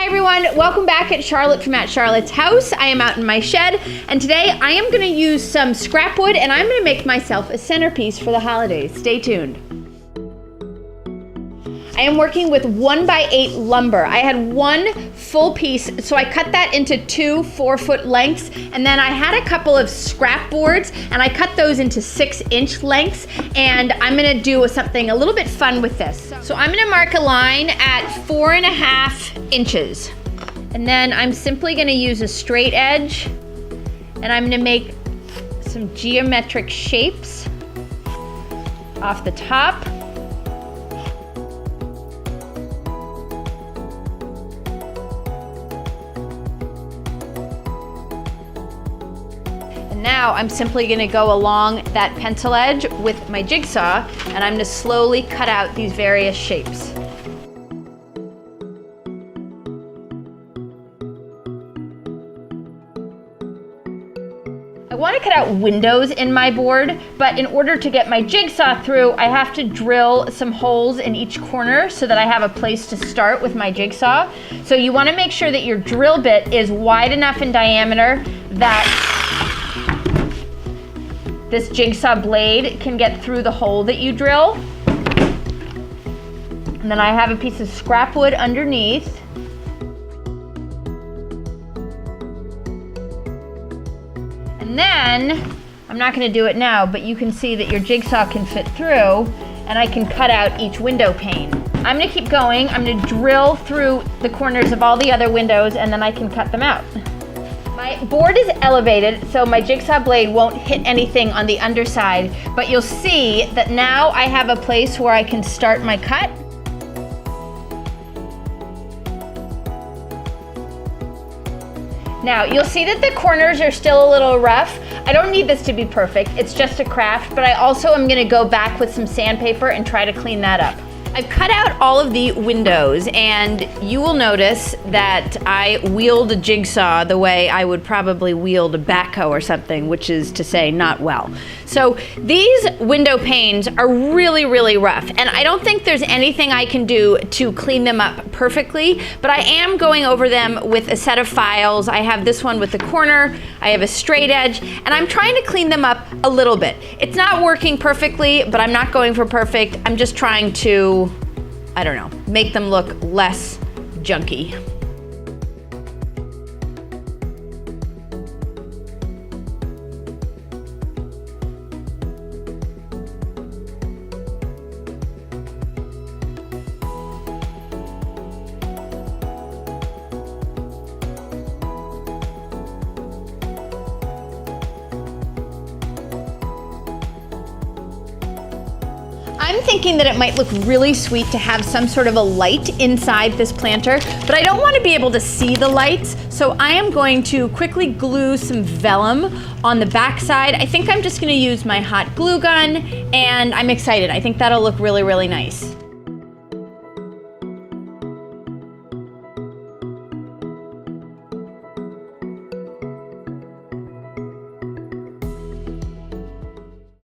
everyone, welcome back at Charlotte from At Charlotte's House. I am out in my shed, and today I am going to use some scrap wood and I'm going to make myself a centerpiece for the holidays. Stay tuned. I am working with 1x8 lumber. I had one full piece, so I cut that into two 4-foot lengths, and then I had a couple of scrap boards, and I cut those into 6-inch lengths, and I'm gonna do something a little bit fun with this. So I'm gonna mark a line at 4.5 inches, and then I'm simply gonna use a straight edge, and I'm gonna make some geometric shapes off the top. Now I'm simply going to go along that pencil edge with my jigsaw, and I'm going to slowly cut out these various shapes. I want to cut out windows in my board, but in order to get my jigsaw through, I have to drill some holes in each corner so that I have a place to start with my jigsaw. So you want to make sure that your drill bit is wide enough in diameter that this jigsaw blade can get through the hole that you drill. And then I have a piece of scrap wood underneath. And then, I'm not gonna do it now, but you can see that your jigsaw can fit through, and I can cut out each window pane. I'm gonna keep going. I'm gonna drill through the corners of all the other windows, and then I can cut them out. My board is elevated, so my jigsaw blade won't hit anything on the underside, but you'll see that now I have a place where I can start my cut. Now, you'll see that the corners are still a little rough. I don't need this to be perfect, it's just a craft, but I also am gonna go back with some sandpaper and try to clean that up. I've cut out all of the windows, and you will notice that I wield a jigsaw the way I would probably wield a backhoe or something, which is to say not well. So these window panes are really, really rough, and I don't think there's anything I can do to clean them up perfectly, but I am going over them with a set of files. I have this one with the corner, I have a straight edge, and I'm trying to clean them up a little bit. It's not working perfectly, but I'm not going for perfect. I'm just trying to, I don't know, make them look less junky. I'm thinking that it might look really sweet to have some sort of a light inside this planter, but I don't want to be able to see the lights, so I am going to quickly glue some vellum on the back side. I think I'm just going to use my hot glue gun, and I'm excited. I think that'll look really, really nice.